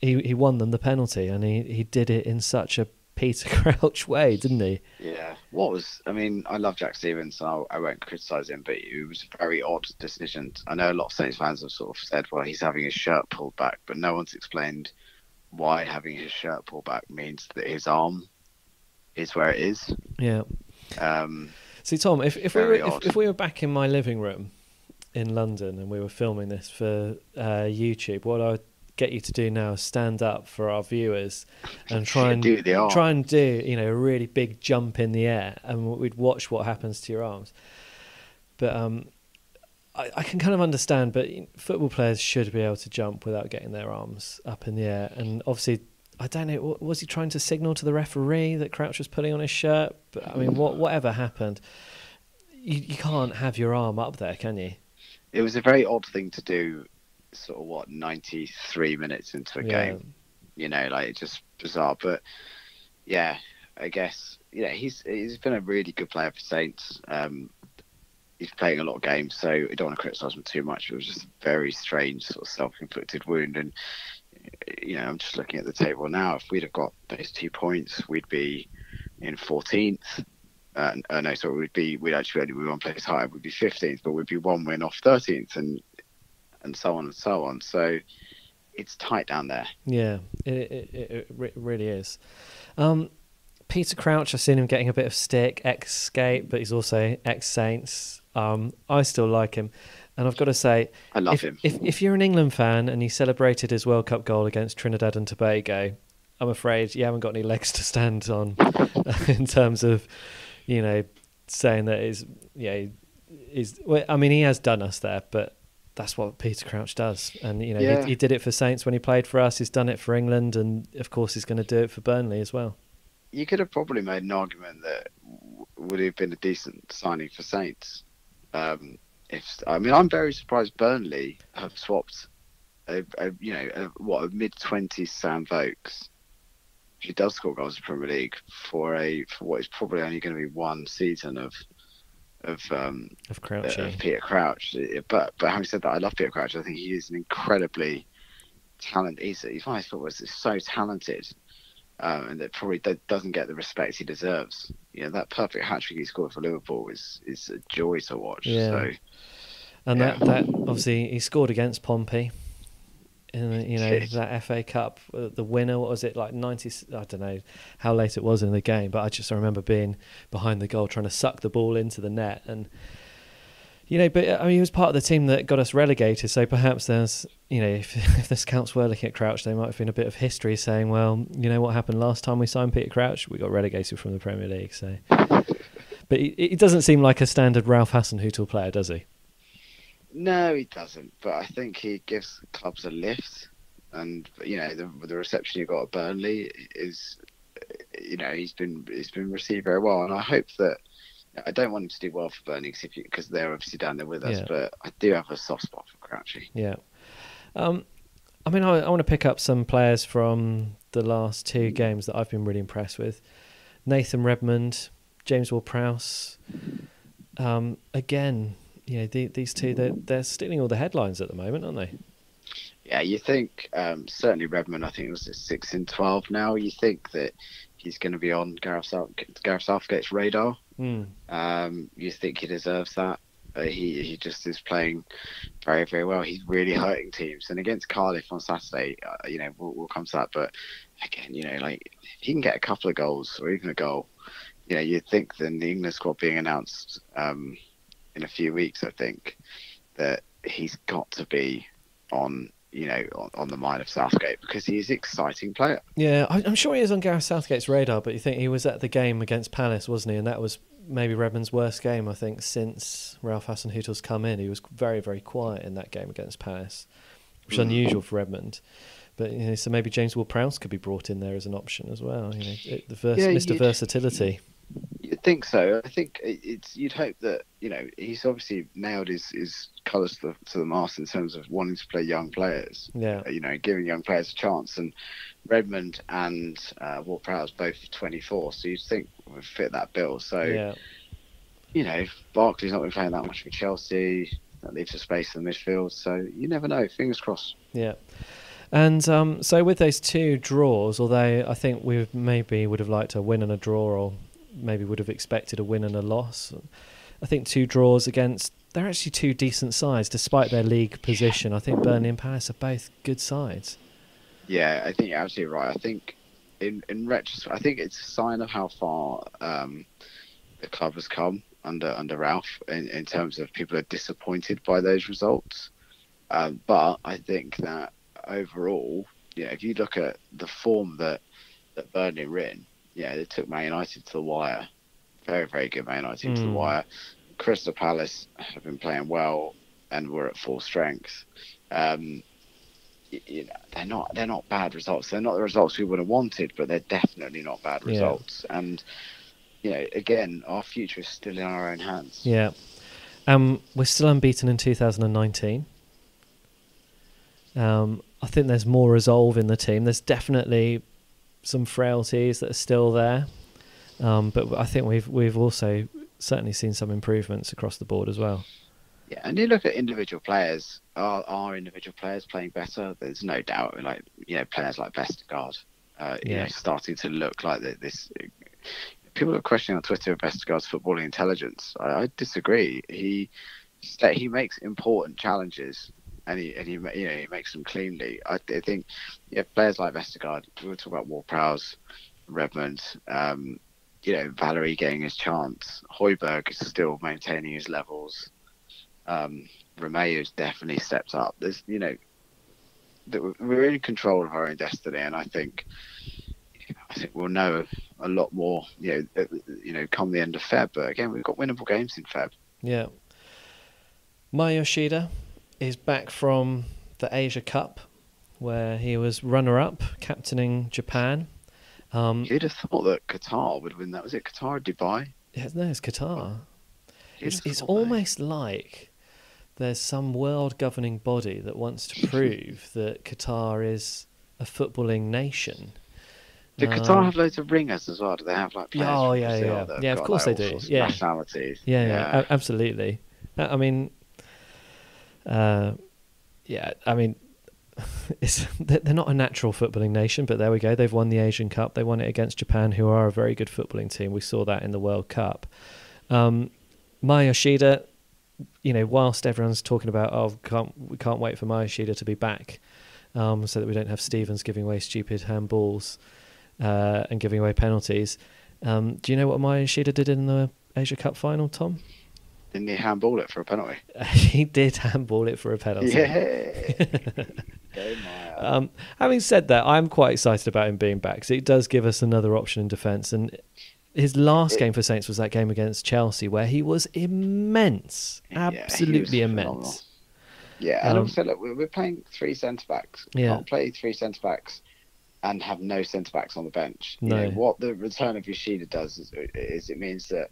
He won them the penalty, and he did it in such a Peter Crouch way, didn't he? Yeah. I love Jack Stevens, so I won't criticise him, but it was a very odd decision. I know a lot of Saints fans have sort of said, well, he's having his shirt pulled back, but no one's explained why having his shirt pulled back means that his arm is where it is. Yeah. See, Tom, if we were back in my living room in London and we were filming this for YouTube, what get you to do now is stand up for our viewers and try and do the arm. try and do a really big jump in the air, and we'd watch what happens to your arms. But I can kind of understand, but football players should be able to jump without getting their arms up in the air. And obviously, I don't know, was he trying to signal to the referee that Crouch was pulling on his shirt? But I mean, whatever happened, you can't have your arm up there, can you? It was a very odd thing to do, sort of 93 minutes into a game. It's just bizarre. But yeah, I guess he's been a really good player for Saints. He's playing a lot of games, so I don't want to criticise him too much. It was just a very strange sort of self-inflicted wound, and I'm just looking at the table now. If we'd have got those 2 points, we'd be in 14th. We'd actually only be one place higher. We'd be 15th, but we'd be one win off 13th, and so on and so on. So it's tight down there. Yeah, it really is. Peter Crouch, I've seen him getting a bit of stick, ex-Skate, but he's also ex-Saints. I still like him. And I've got to say, I love him. If you're an England fan and he celebrated his World Cup goal against Trinidad and Tobago, I'm afraid you haven't got any legs to stand on in terms of, saying that he has done us there, but that's what Peter Crouch does. And, he did it for Saints when he played for us. He's done it for England. And, of course, he's going to do it for Burnley as well. You could have probably made an argument that would have been a decent signing for Saints. I'm very surprised Burnley have swapped a mid-20s Sam Vokes, who does score goals in the Premier League, for what is probably only going to be one season of Peter Crouch. But having said that, I love Peter Crouch. I think he is an incredibly talented. He's one of those footballers that's so talented. And that probably doesn't get the respect he deserves. That perfect hat-trick he scored for Liverpool is a joy to watch. Yeah. So, and that obviously he scored against Pompey in that FA Cup, the winner. What was it, like 90? I don't know how late it was in the game, but I remember being behind the goal trying to suck the ball into the net. And he was part of the team that got us relegated. So perhaps there's, if the scouts were looking at Crouch, they might have been a bit of history saying, well, what happened last time we signed Peter Crouch? We got relegated from the Premier League. So, but he doesn't seem like a standard Ralph Hasenhüttl player, does he? No, he doesn't. But I think he gives clubs a lift, and the reception you got at Burnley is, he's been received very well, and I hope that. I don't want him to do well for Burnley because they're obviously down there with us, but I do have a soft spot for Crouchy. Yeah. I want to pick up some players from the last two games that I've been really impressed with. Nathan Redmond, James Ward-Prowse. Again, these two, they're stealing all the headlines at the moment, aren't they? Yeah, you think, certainly Redmond, I think it was 6 in 12 now. You think that he's going to be on Gareth Southgate's radar. You think he deserves that. He just is playing very, very well. He's really hurting teams. And against Cardiff on Saturday, we'll come to that. But again, if he can get a couple of goals or even a goal, you'd think then the England squad being announced in a few weeks, I think that he's got to be on the mind of Southgate because he's an exciting player. Yeah, I'm sure he is on Gareth Southgate's radar, but you think he was at the game against Palace, wasn't he? And that was maybe Redmond's worst game, I think, since Ralph Hasenhüttl's come in. He was very, very quiet in that game against Palace, which is unusual for Redmond. But so maybe James Ward-Prowse could be brought in there as an option as well. Mr. Versatility. You'd think so. I think you'd hope that he's obviously nailed his colours to the mast in terms of wanting to play young players. Yeah. Giving young players a chance. And Redmond and Ward-Prowse both 24, so you'd think would fit that bill. So Barkley's not been playing that much for Chelsea. That leaves a space in the midfield. So you never know. Fingers crossed. Yeah. And so with those two draws, although I think we maybe would have liked a win and a draw, or maybe would have expected a win and a loss, I think two draws against, they're actually two decent sides despite their league position. I think Burnley and Palace are both good sides. Yeah, I think you're absolutely right. I think in retrospect, I think it's a sign of how far the club has come under Ralph in terms of people are disappointed by those results. But I think that overall, if you look at the form that Burnley are in, they took Man United to the wire. Very, very good Man United to the wire. Crystal Palace have been playing well and we're at full strength. They're not bad results. They're not the results we would have wanted, but they're definitely not bad results. And again, our future is still in our own hands. Yeah. We're still unbeaten in 2019. I think there's more resolve in the team. There's definitely some frailties that are still there, but I think we've also certainly seen some improvements across the board as well. Yeah, and you look at individual players. Are individual players playing better? There's no doubt. Players like Vestergaard, starting to look like this. People are questioning on Twitter Vestergaard's footballing intelligence. I disagree. He makes important challenges. And he makes them cleanly. I think players like Vestergaard, we were talking about Ward-Prowse, Redmond, Valerie getting his chance. Højbjerg is still maintaining his levels. Romeo's definitely stepped up. There's we're in control of our own destiny, and I think we'll know a lot more. Come the end of Feb. But again, we've got winnable games in Feb. Yeah. Maya Yoshida is back from the Asia Cup, where he was runner-up, captaining Japan. You'd have thought that Qatar would win that. Was it Qatar or Dubai? Yeah, no, it's Qatar. It's almost like there's some world governing body that wants to prove that Qatar is a footballing nation. Do Qatar have loads of ringers as well? Do they have players from Brazil yeah, of course they do. Yeah, nationalities. Yeah, absolutely. I mean, they're not a natural footballing nation, but there we go. They've won the Asian Cup. They won it against Japan, who are a very good footballing team. We saw that in the World Cup. Maya Yoshida, whilst everyone's talking about, we can't wait for Maya Yoshida to be back, so that we don't have Stevens giving away stupid handballs and giving away penalties. Do you know what Maya Yoshida did in the Asia Cup final, Tom? Didn't he handball it for a penalty? He did handball it for a penalty. Yeah. Having said that, I'm quite excited about him being back, because it does give us another option in defence. And his last game for Saints was that game against Chelsea, where he was immense, absolutely immense. Phenomenal. Yeah, and also look, we're playing three centre-backs. We can't play three centre-backs and have no centre-backs on the bench. No. What the return of Yoshida does is it means that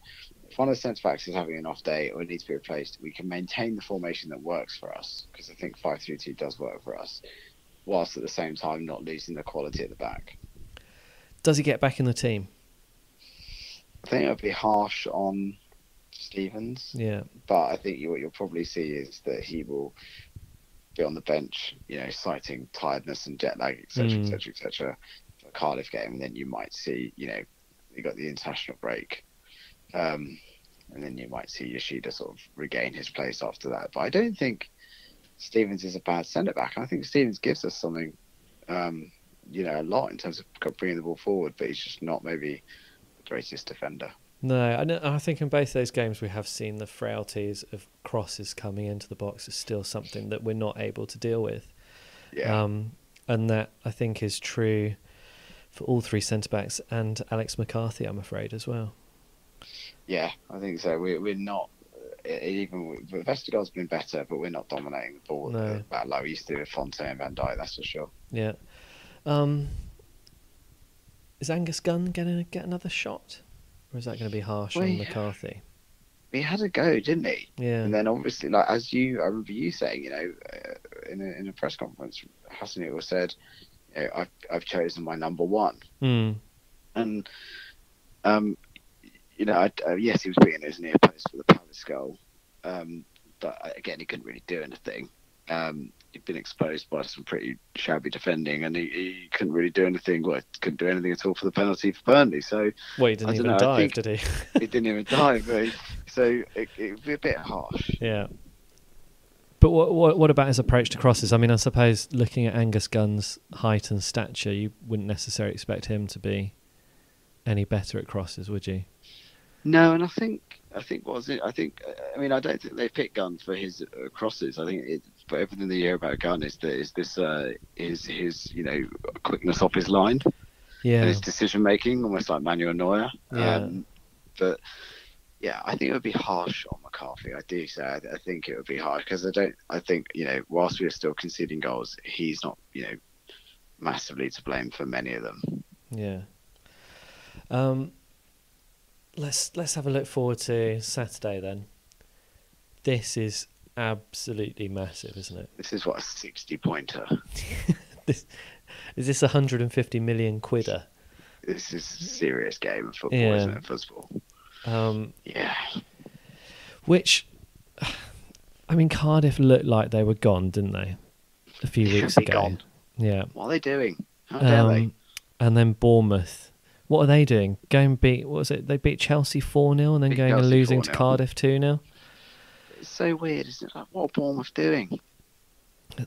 if one of the centre-backs is having an off day or needs to be replaced, we can maintain the formation that works for us, because I think 5-3-2 does work for us, whilst at the same time not losing the quality at the back. Does he get back in the team? I think it would be harsh on Stevens. Yeah. But I think what you'll probably see is that he will be on the bench, citing tiredness and jet lag, etc., for the Cardiff game, and then you might see, you got the international break. And then you might see Yoshida sort of regain his place after that. But I don't think Stevens is a bad centre-back. I think Stevens gives us something, a lot in terms of bringing the ball forward, but he's just not maybe the greatest defender. No, I think in both those games we have seen the frailties of crosses coming into the box is still something that we're not able to deal with. Yeah. And that, I think, is true for all three centre-backs and Alex McCarthy, I'm afraid, as well. Yeah, I think so. We're not, even Vestergaard's been better, but we're not dominating the ball that like we used to with Fonte and Van Dijk, that's for sure. Yeah. Is Angus Gunn going to get another shot? Or is that going to be harsh on McCarthy? He had a go, didn't he? Yeah. And then obviously, like I remember you saying, in a press conference, Hasenhüttl said, I've chosen my number one. And yes, he was beating his near post for the Palace goal, but again, he couldn't really do anything. He'd been exposed by some pretty shabby defending, and he couldn't really do anything. Well, couldn't do anything at all for the penalty for Burnley. So, he didn't even dive, did he? He didn't even dive. So it would be a bit harsh. Yeah. But what about his approach to crosses? I mean, I suppose looking at Angus Gunn's height and stature, you wouldn't necessarily expect him to be any better at crosses, would you? No, and I think I don't think they picked Gunn for his crosses. I think but everything that you hear about Gunn is that is his quickness off his line and his decision making, almost like Manuel Neuer. But yeah, I think it would be harsh on McCarthy. I do say I think it would be harsh because I think whilst we are still conceding goals, he's not massively to blame for many of them. Yeah. Let's have a look forward to Saturday then. This is absolutely massive, isn't it? This is what a 60-pointer. Is this 150 million quidder? This is a serious game of football, isn't it? Football. Yeah. Which, I mean, Cardiff looked like they were gone, didn't they? A few weeks ago. Gone. Yeah. What are they doing? How dare they? And then Bournemouth. What are they doing? What was it? They beat Chelsea 4-0 and then going and losing 4-0 to Cardiff 2-0. It's so weird, isn't it? Like, what are Bournemouth doing?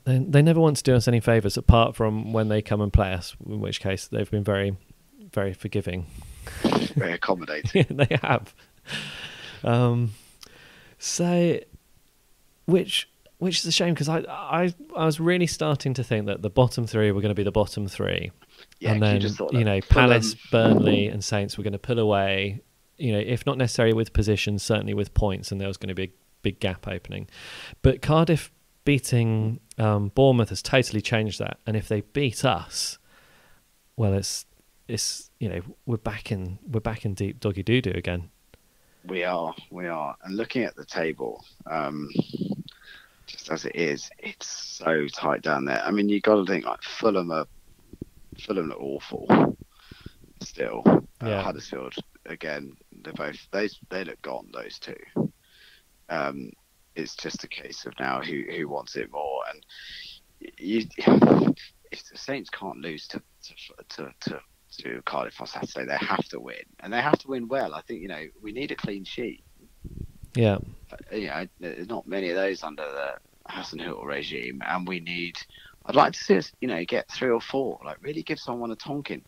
They never want to do us any favours apart from when they come and play us, in which case they've been very, very forgiving. Very accommodating. Yeah, they have. So, which is a shame because I was really starting to think that the bottom three were going to be the bottom three. Yeah, and then, you just thought that Palace, Burnley and Saints were going to pull away, if not necessarily with positions, certainly with points, and there was going to be a big gap opening. But Cardiff beating Bournemouth has totally changed that. And if they beat us, well, it's we're back in deep doggy doo-doo again. We are. And looking at the table, just as it is, it's so tight down there. I mean, you got to think like Fulham look awful still. Yeah. Huddersfield again, they look gone, those two. It's just a case of now who wants it more, and if the Saints can't lose to Cardiff on Saturday, they have to win, and they have to win well. I think we need a clean sheet. Yeah. There's not many of those under the Hasenhüttl regime, and I'd like to see us, get 3 or 4, like really give someone a tonking.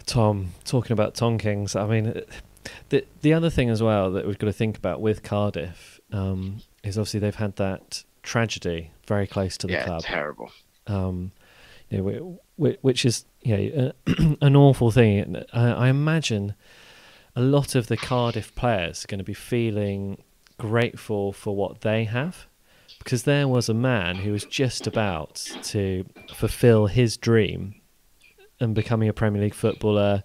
Tom, talking about tonkings, I mean, the other thing as well that we've got to think about with Cardiff is obviously they've had that tragedy very close to the club. Yeah, terrible. Which is an awful thing. I imagine a lot of the Cardiff players are going to be feeling grateful for what they have, because there was a man who was just about to fulfill his dream and becoming a Premier League footballer,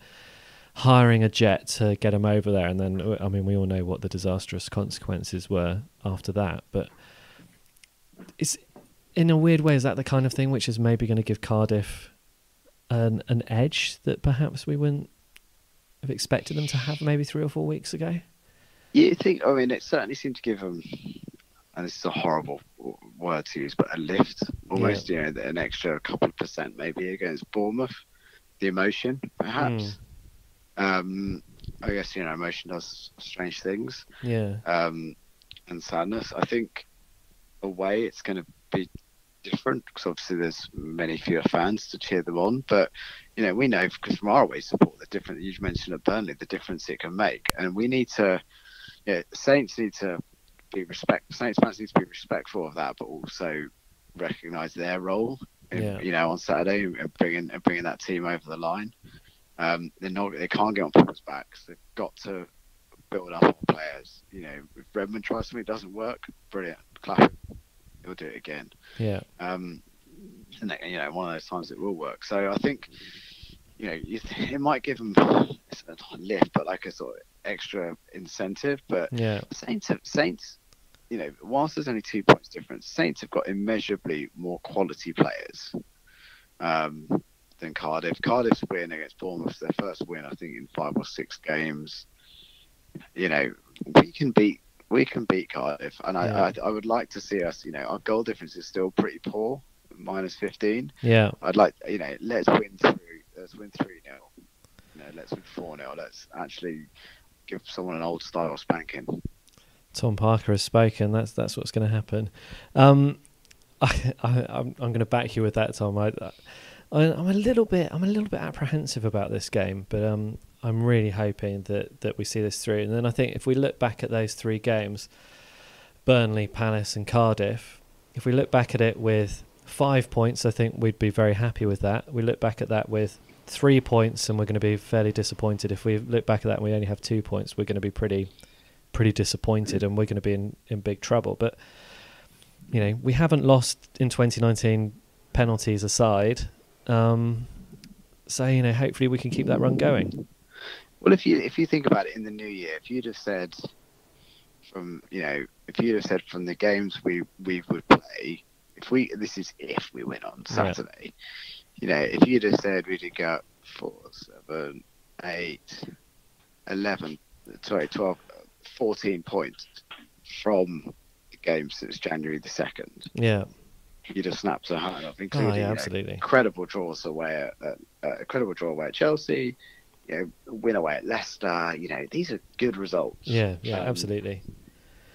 hiring a jet to get him over there, and then we all know what the disastrous consequences were after that. But it's, in a weird way, is that the kind of thing which is maybe going to give Cardiff an edge that perhaps we wouldn't have expected them to have maybe 3 or 4 weeks ago? You think? I mean, it certainly seemed to give them, and this is a horrible word to use, but a lift almost. An extra couple of % maybe against Bournemouth. The emotion, perhaps. I guess emotion does strange things. Yeah. And sadness. I think away it's going to be different because obviously there's many fewer fans to cheer them on. But we know because from our away support, the difference you mentioned at Burnley, the difference it can make, and we need to. Saints need to be Saints fans need to be respectful of that, but also recognise their role. On Saturday and bringing that team over the line. They can't get on people's backs. They've got to build up on players. If Redmond tries something that doesn't work, brilliant, clap him. He'll do it again. Yeah. And one of those times it will work. So I think it might give them not a lift, but like a sort of extra incentive. But Saints. Whilst there's only 2 points difference, Saints have got immeasurably more quality players than Cardiff. Cardiff's win against Bournemouth, their first win, I think, in 5 or 6 games. We can beat Cardiff, and I would like to see us. Our goal difference is still pretty poor, -15. Yeah, I'd like let's win through. Let's win 3-0. Let's win 4-0. Let's actually give someone an old style spanking. Tom Parker has spoken. That's what's going to happen. I'm going to back you with that, Tom. I'm a little bit apprehensive about this game, but I'm really hoping that we see this through. And then I think if we look back at those 3 games, Burnley, Palace, and Cardiff, if we look back at it with 5 points, I think we'd be very happy with that. We look back at that with 3 points and we're going to be fairly disappointed. If we look back at that and we only have 2 points, we're going to be pretty disappointed and we're going to be in big trouble. But, we haven't lost in 2019, penalties aside. So, hopefully we can keep that run going. Well, if you think about it in the new year, if you'd have said from the games we would play, if we win on Saturday, if you'd have said we'd go 4, 7, 8, 11, 12, 14 points from the game since January the 2nd. Yeah. You'd have snapped a hand off, including absolutely. Incredible draws away at Chelsea, win away at Leicester. These are good results. Yeah, absolutely.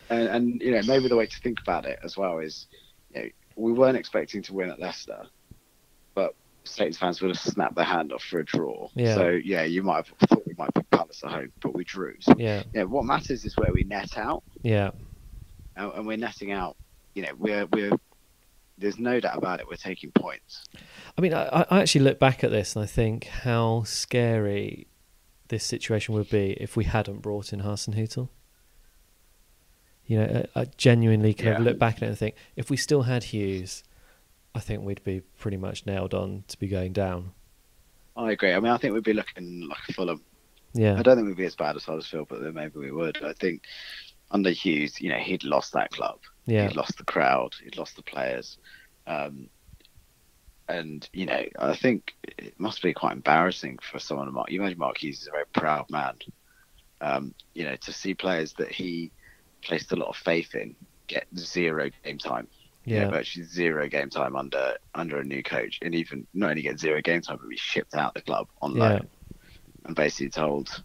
And maybe the way to think about it as well is, we weren't expecting to win at Leicester, but Saints fans would have snapped their hand off for a draw. Yeah. So you might have thought we might put Palace at home, but we drew. So, what matters is where we net out. Yeah. And we're netting out. We're there's no doubt about it. We're taking points. I mean, I actually look back at this and I think how scary this situation would be if we hadn't brought in Hasenhüttl. I genuinely kind of look back at it and think, if we still had Hughes, I think we'd be pretty much nailed on to be going down. I agree. I mean, I think we'd be looking like Fulham. Yeah. I don't think we'd be as bad as Huddersfield, but then maybe we would. I think under Hughes, he'd lost that club. Yeah. He'd lost the crowd. He'd lost the players. And, I think it must be quite embarrassing for someone like you. Imagine Mark Hughes is a very proud man. To see players that he placed a lot of faith in get 0 game time. Virtually 0 game time under a new coach, and even not only get 0 game time, but be shipped out the club on loan and basically told,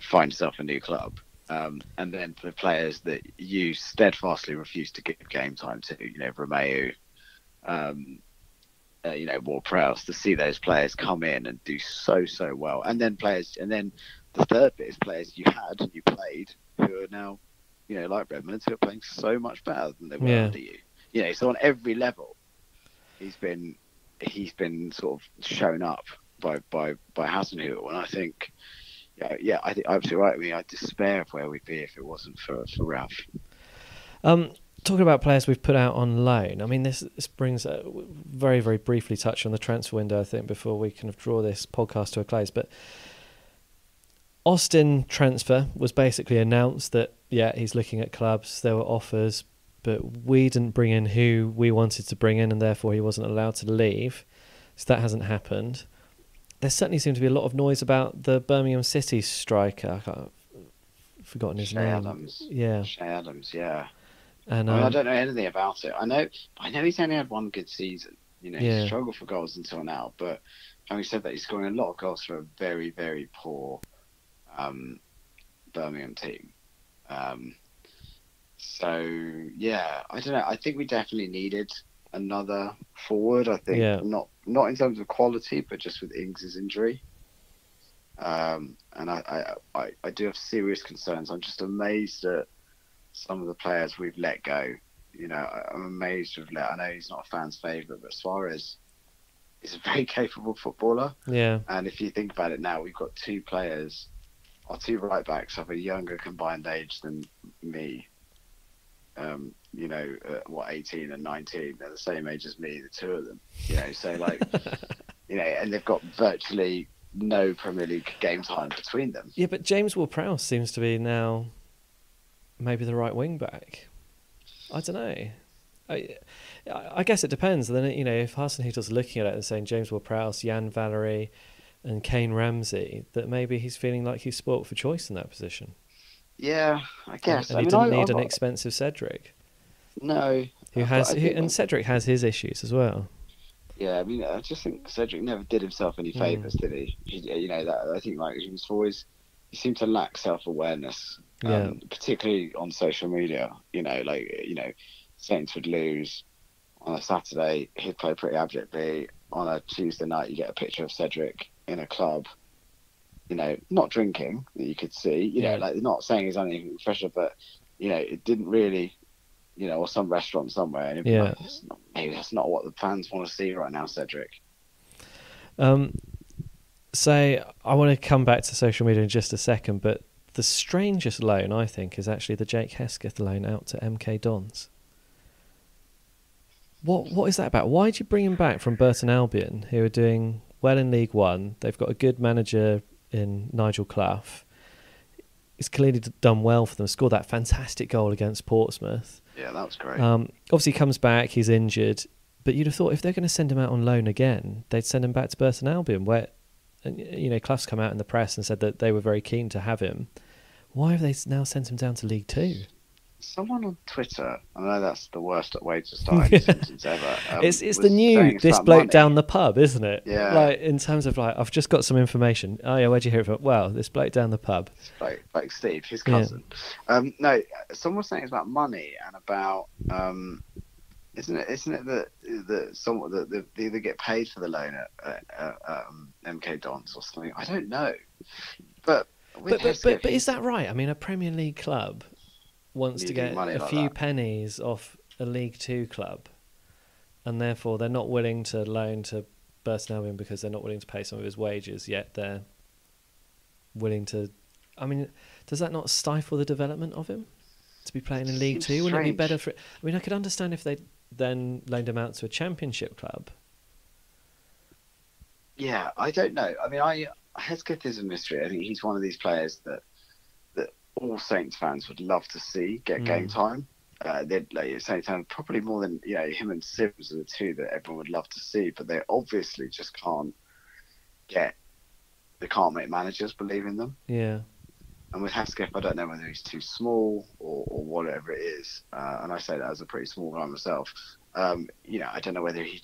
find yourself a new club. And then for players that you steadfastly refuse to give game time to, Romeu, Ward-Prowse, to see those players come in and do so well, and then the third bit is players you had and you played who are now, like Redmond, who are playing so much better than they were under you. So on every level, he's been sort of shown up by Hasenhüttl, and I think, I think absolutely right. I mean, I despair of where we'd be if it wasn't for Ralph. Talking about players we've put out on loan, I mean, this brings very, very briefly touch on the transfer window, I think, before we kind of draw this podcast to a close. But Austin transfer was basically announced that, he's looking at clubs, there were offers, but we didn't bring in who we wanted to bring in, and therefore he wasn't allowed to leave. So that hasn't happened. There certainly seemed to be a lot of noise about the Birmingham City striker. I've forgotten his name. Adams. Yeah. Shea Adams, yeah. And I don't know anything about it. I know he's only had one good season. He's struggled for goals until now. But having said that, he's scoring a lot of goals for a very, very poor Birmingham team. So I don't know. I think we definitely needed another forward. I think not in terms of quality, but just with Ings' injury. And I do have serious concerns. I'm just amazed at some of the players we've let go. I'm amazed we've I know he's not a fan's favourite, but Suarez is a very capable footballer. Yeah. And if you think about it now, we've got 2 players. Our 2 right backs have a younger combined age than me. 18 and 19. They're the same age as me, the 2 of them. So and they've got virtually no Premier League game time between them. Yeah, but James Ward-Prowse seems to be now maybe the right wing back. I don't know. I guess it depends. Then if Hasenhüttl's looking at it and saying James Ward-Prowse, Jan Valery, and Kane Ramsey, that maybe he's feeling like he's sport for choice in that position. Yeah, I guess. And he didn't need an expensive Cedric. No. And Cedric has his issues as well. Yeah, I mean, I just think Cedric never did himself any favours, did he? I think he seemed to lack self-awareness, particularly on social media. Saints would lose on a Saturday, he'd play pretty abjectly. On a Tuesday night, you get a picture of Cedric in a club, not drinking, that you could see, not saying he's anything special, but, it didn't really or some restaurant somewhere. And Yeah. Maybe that's not what the fans want to see right now, Cedric. So I want to come back to social media in just a second, but the strangest loan, I think, is actually the Jake Hesketh loan out to MK Dons. What is that about? Why did you bring him back from Burton Albion, who are doing well in League One? They've got a good manager in Nigel Clough. He's clearly done well for them, scored that fantastic goal against Portsmouth. Yeah, that was great. Obviously, he comes back, he's injured, but you'd have thought if they're going to send him out on loan again, they'd send him back to Burton Albion, where, Clough's come out in the press and said that they were very keen to have him. Why have they now sent him down to League Two? Someone on Twitter, I know that's the worst way to start a sentence ever. It's the new this bloke money. Down the pub, isn't it? Yeah. Like, in terms of, like, I've just got some information. Oh yeah, where'd you hear it from? Well, this bloke down the pub. Like Steve, his cousin. Yeah. No, someone was saying it's about money and about isn't it that they either get paid for the loan at MK Dons or something? I don't know, but is that right? I mean, a Premier League club wants to get a few pennies off a League Two club, and therefore they're not willing to loan to Burton Albion because they're not willing to pay some of his wages, yet they're willing to... I mean, does that not stifle the development of him to be playing in League Two? Wouldn't it be better for... I mean, I could understand if they then loaned him out to a Championship club. Yeah, I don't know. I mean, Hesketh is a mystery. I think he's one of these players that all Saints fans would love to see get game time. Saints fans probably more than him and Sims are the two that everyone would love to see, but they obviously just can't make managers believe in them. Yeah. And with Hesketh, I don't know whether he's too small or whatever it is. And I say that as a pretty small guy myself. I don't know whether he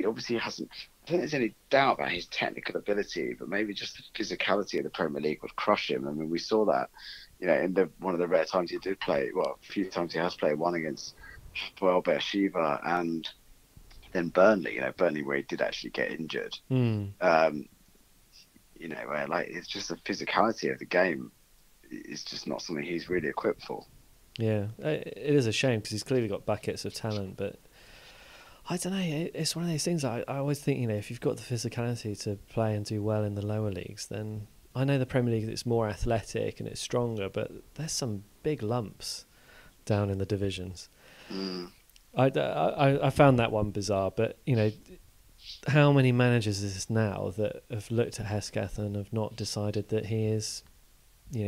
obviously hasn't. I don't think there's any doubt about his technical ability, but maybe just the physicality of the Premier League would crush him. I mean, we saw that, in one of the rare times he did play. Well, a few times he has played. One against Beersheba and then Burnley. Burnley where he did actually get injured. Where it's just the physicality of the game. It's just not something he's really equipped for. Yeah, it is a shame because he's clearly got buckets of talent, but. I don't know, it's one of those things I always think, if you've got the physicality to play and do well in the lower leagues, then I know the Premier League, it's more athletic and it's stronger, but there's some big lumps down in the divisions. I found that one bizarre, but, how many managers is this now that have looked at Hesketh and have not decided that he is,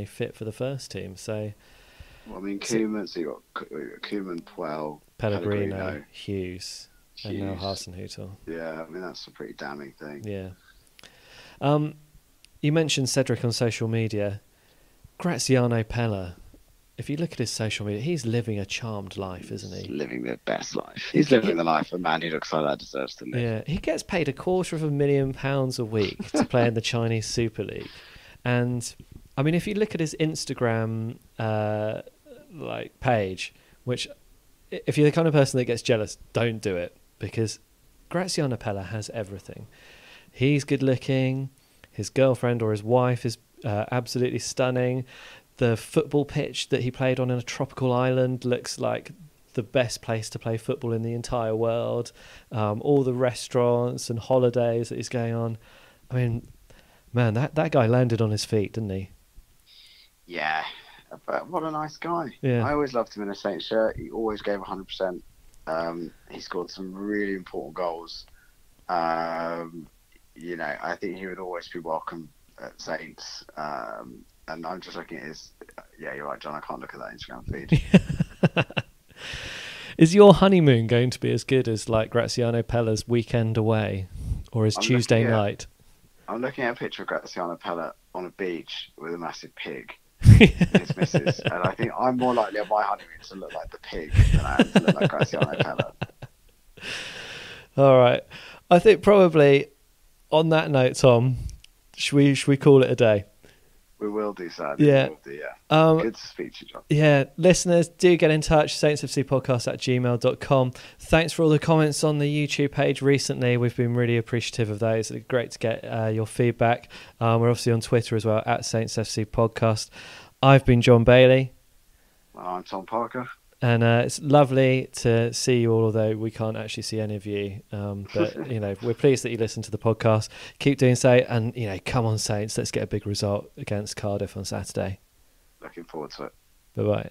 fit for the first team? So, well, I mean, Koeman, so you got Koeman, Puel, Pellegrino, Hughes. And now Hasenhüttl. Yeah, I mean, that's a pretty damning thing. Yeah. You mentioned Cedric on social media. Graziano Pella, if you look at his social media, he's living a charmed life, isn't he? He's living the best life. He's living the life a man who looks like that deserves to live. Yeah, he gets paid £250,000 a week to play in the Chinese Super League. And, I mean, if you look at his Instagram page, which, if you're the kind of person that gets jealous, don't do it. Because Graziano Pella has everything. He's good looking. His girlfriend or his wife is absolutely stunning. The football pitch that he played on in a tropical island looks like the best place to play football in the entire world. All the restaurants and holidays that he's going on. I mean, man, that guy landed on his feet, didn't he? Yeah, but what a nice guy. Yeah. I always loved him in a Saints shirt. He always gave 100%. He scored some really important goals. I think he would always be welcome at Saints. And I'm just looking at his... Yeah, you're right, John. I can't look at that Instagram feed. Is your honeymoon going to be as good as Graziano Pella's weekend away or his Tuesday night? I'm looking at a picture of Graziano Pella on a beach with a massive pig. His missus, and I think I'm more likely on my honeymoon to look like the pig than I am to look like Graziano Pella. All right, I think probably on that note, Tom, should we call it a day? We will do, Sam. Yeah. Good to speak to you, John. Yeah, listeners, do get in touch, saintsfcpodcast@gmail.com. Thanks for all the comments on the YouTube page recently. We've been really appreciative of those. It's great to get your feedback. We're obviously on Twitter as well, @saintsfcpodcast. I've been John Bailey. I'm Tom Parker. And it's lovely to see you all, although we can't actually see any of you. But, you know, we're pleased that you listen to the podcast. Keep doing so. And, you know, come on, Saints, let's get a big result against Cardiff on Saturday. Looking forward to it. Bye-bye.